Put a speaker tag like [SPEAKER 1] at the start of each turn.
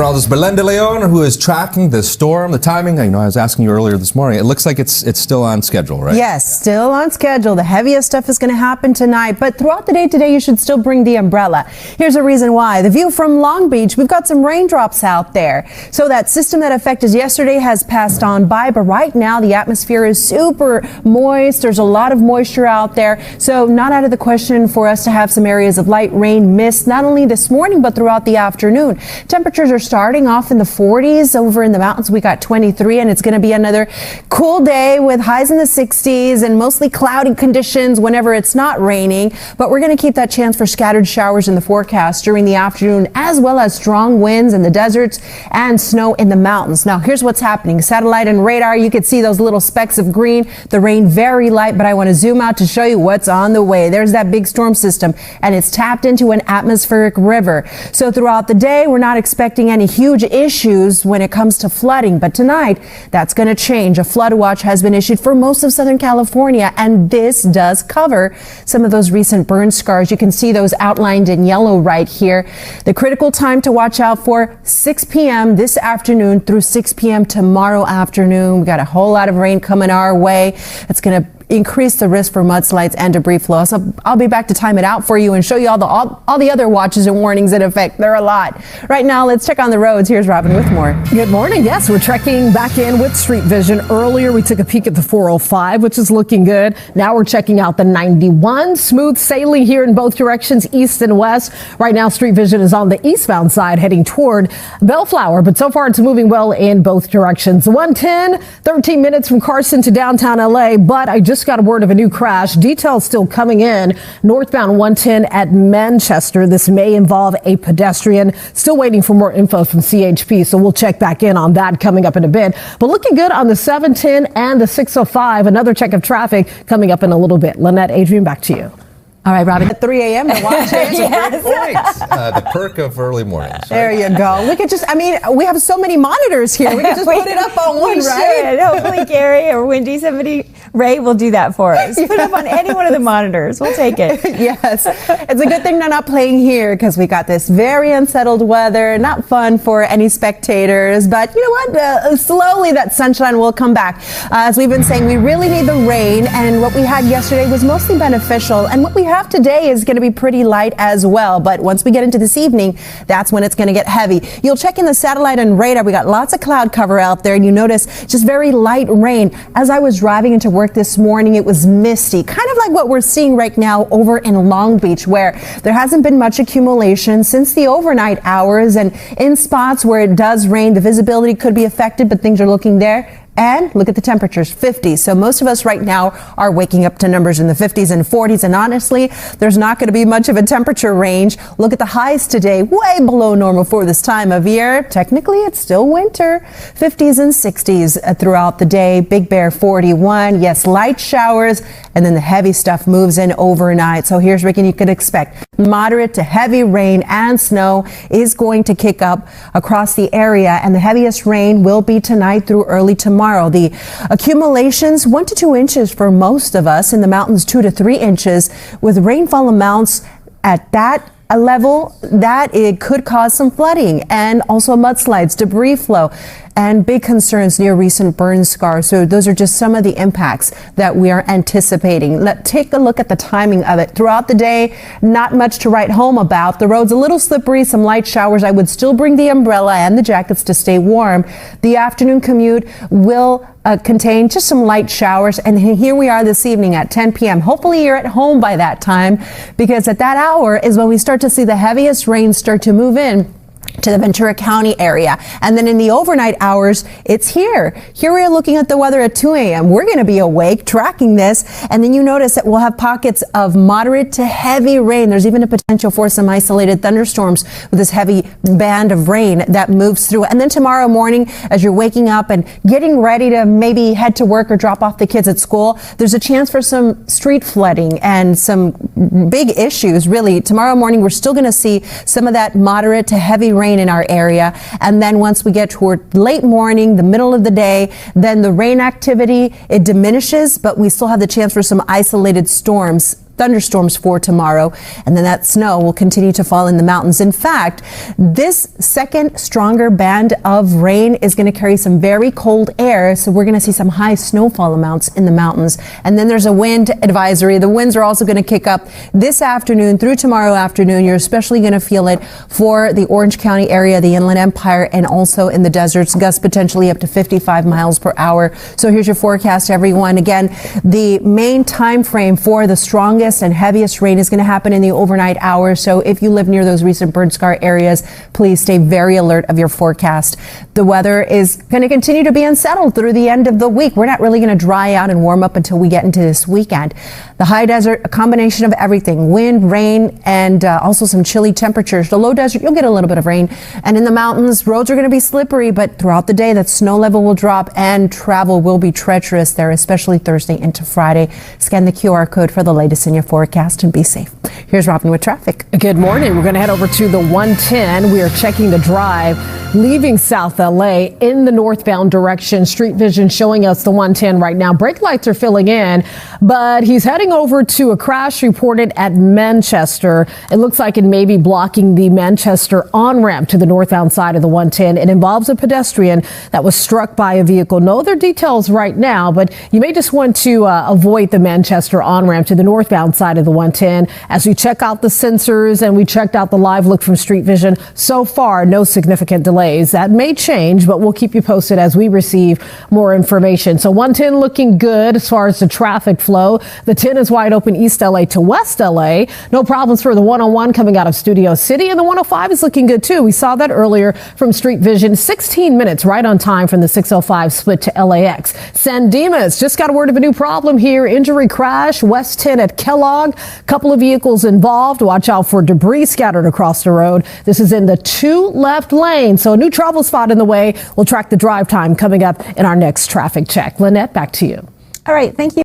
[SPEAKER 1] This Belen de Leon, who is tracking the storm, the timing. I was asking you earlier this morning. It looks like it's still on schedule, right?
[SPEAKER 2] Yes, still on schedule. The heaviest stuff is going to happen tonight, but throughout the day today, you should still bring the umbrella. Here's a reason why. The view from Long Beach, we've got some raindrops out there. So that system that affected yesterday has passed on by, but right now the atmosphere is super moist. There's a lot of moisture out there. So not out of the question for us to have some areas of light rain mist, not only this morning, but throughout the afternoon. Temperatures are starting off in the 40s. Over in the mountains, we got 23, and it's going to be another cool day with highs in the 60s and mostly cloudy conditions whenever it's not raining. But we're going to keep that chance for scattered showers in the forecast during the afternoon, as well as strong winds in the deserts and snow in the mountains. Now, here's what's happening. Satellite and radar, you can see those little specks of green. The rain very light, but I want to zoom out to show you what's on the way. There's that big storm system, and it's tapped into an atmospheric river. So throughout the day, we're not expecting any huge issues when it comes to flooding, but tonight that's going to change. A flood watch has been issued for most of Southern California, and this does cover some of those recent burn scars. You can see those outlined in yellow right here. The critical time to watch out for 6 p.m. this afternoon through 6 p.m. tomorrow afternoon. We got a whole lot of rain coming our way. It's going to increase the risk for mudslides and debris flow. So I'll be back to time it out for you and show you all the other watches and warnings in effect. There are a lot. Right now, let's check on the roads. Here's Robin with more.
[SPEAKER 3] Good morning. Yes, we're checking back in with Street Vision. Earlier, we took a peek at the 405, which is looking good. Now we're checking out the 91. Smooth sailing here in both directions, east and west. Right now, Street Vision is on the eastbound side heading toward Bellflower, but so far it's moving well in both directions. 110, 13 minutes from Carson to downtown LA, but I just got a word of a new crash. Details still coming in. Northbound 110 at Manchester. This may involve a pedestrian. Still waiting for more info from CHP, so we'll check back in on that coming up in a bit. But looking good on the 710 and the 605. Another check of traffic coming up in a little bit. Lynette, Adrian, back to you.
[SPEAKER 2] All right, Robin, at 3 a.m. to watch it.
[SPEAKER 1] Yes. The perk of early mornings. Right?
[SPEAKER 2] There you go. We could we have so many monitors here. We can just put it up on one, right?
[SPEAKER 4] Hopefully Gary or Wendy, somebody, Ray will do that for us. Put it up on any one of the monitors. We'll take it.
[SPEAKER 2] Yes. It's a good thing they're not playing here because we got this very unsettled weather. Not fun for any spectators. But you know what? Slowly that sunshine will come back. As we've been saying, we really need the rain. And what we had yesterday was mostly beneficial. And what we have today is going to be pretty light as well, but once we get into this evening, that's when it's going to get heavy. You'll check in the satellite and radar. We got lots of cloud cover out there, and you notice just very light rain. As I was driving into work this morning, it was misty, kind of like what we're seeing right now over in Long Beach, where there hasn't been much accumulation since the overnight hours, and in spots where it does rain, the visibility could be affected, but things are looking there. And look at the temperatures, 50. So most of us right now are waking up to numbers in the 50s and 40s. And honestly, there's not going to be much of a temperature range. Look at the highs today, way below normal for this time of year. Technically, it's still winter. 50s and 60s throughout the day. Big Bear 41. Yes, light showers. And then the heavy stuff moves in overnight. So here's what you could expect. Moderate to heavy rain and snow is going to kick up across the area. And the heaviest rain will be tonight through early tomorrow. The accumulations 1 to 2 inches for most of us, in the mountains 2 to 3 inches, with rainfall amounts at that a level that it could cause some flooding and also mudslides, debris flow, and big concerns near recent burn scars. So those are just some of the impacts that we are anticipating. Let's take a look at the timing of it. Throughout the day, not much to write home about. The road's a little slippery, some light showers. I would still bring the umbrella and the jackets to stay warm. The afternoon commute will contain just some light showers. And here we are this evening at 10 p.m. Hopefully you're at home by that time, because at that hour is when we start to see the heaviest rain start to move in to the Ventura County area. And then in the overnight hours, it's here. Here we are looking at the weather at 2 a.m. We're going to be awake tracking this. And then you notice that we'll have pockets of moderate to heavy rain. There's even a potential for some isolated thunderstorms with this heavy band of rain that moves through. And then tomorrow morning, as you're waking up and getting ready to maybe head to work or drop off the kids at school, there's a chance for some street flooding and some big issues. Really, tomorrow morning, we're still going to see some of that moderate to heavy rain in our area. And then once we get toward late morning, the middle of the day, then the rain activity, it diminishes, but we still have the chance for some isolated storms thunderstorms for tomorrow. And then that snow will continue to fall in the mountains. In fact, this second stronger band of rain is going to carry some very cold air. So we're going to see some high snowfall amounts in the mountains. And then there's a wind advisory. The winds are also going to kick up this afternoon through tomorrow afternoon. You're especially going to feel it for the Orange County area, the Inland Empire, and also in the deserts. Gusts potentially up to 55 miles per hour. So here's your forecast, everyone. Again, the main time frame for the strongest and heaviest rain is going to happen in the overnight hours. So if you live near those recent burn scar areas, please stay very alert of your forecast. The weather is going to continue to be unsettled through the end of the week. We're not really going to dry out and warm up until we get into this weekend. The high desert, a combination of everything, wind, rain, and also some chilly temperatures. The low desert, you'll get a little bit of rain. And in the mountains, roads are going to be slippery, but throughout the day, that snow level will drop and travel will be treacherous there, especially Thursday into Friday. Scan the QR code for the latest in your forecast and be safe. Here's Robin with traffic.
[SPEAKER 3] Good morning. We're going to head over to the 110. We are checking the drive leaving South LA in the northbound direction. Street Vision showing us the 110 right now. Brake lights are filling in, but he's heading over to a crash reported at Manchester. It looks like it may be blocking the Manchester on-ramp to the northbound side of the 110. It involves a pedestrian that was struck by a vehicle. No other details right now, but you may just want to avoid the Manchester on-ramp to the northbound side of the 110. As we check out the sensors and we checked out the live look from Street Vision, so far, no significant delays. That may change, but we'll keep you posted as we receive more information. So 110 looking good as far as the traffic flow. The 10 is wide open East LA to West LA. No problems for the 101 coming out of Studio City, and the 105 is looking good too. We saw that earlier from Street Vision. 16 minutes right on time from the 605 split to LAX. San Dimas just got a word of a new problem here. Injury crash, West 10 at Kellogg. Couple of vehicles involved. Watch out for debris scattered across the road. This is in the 2 left lane. So a new trouble spot in the way. We'll track the drive time coming up in our next traffic check. Lynette, back to you.
[SPEAKER 4] All right. Thank you.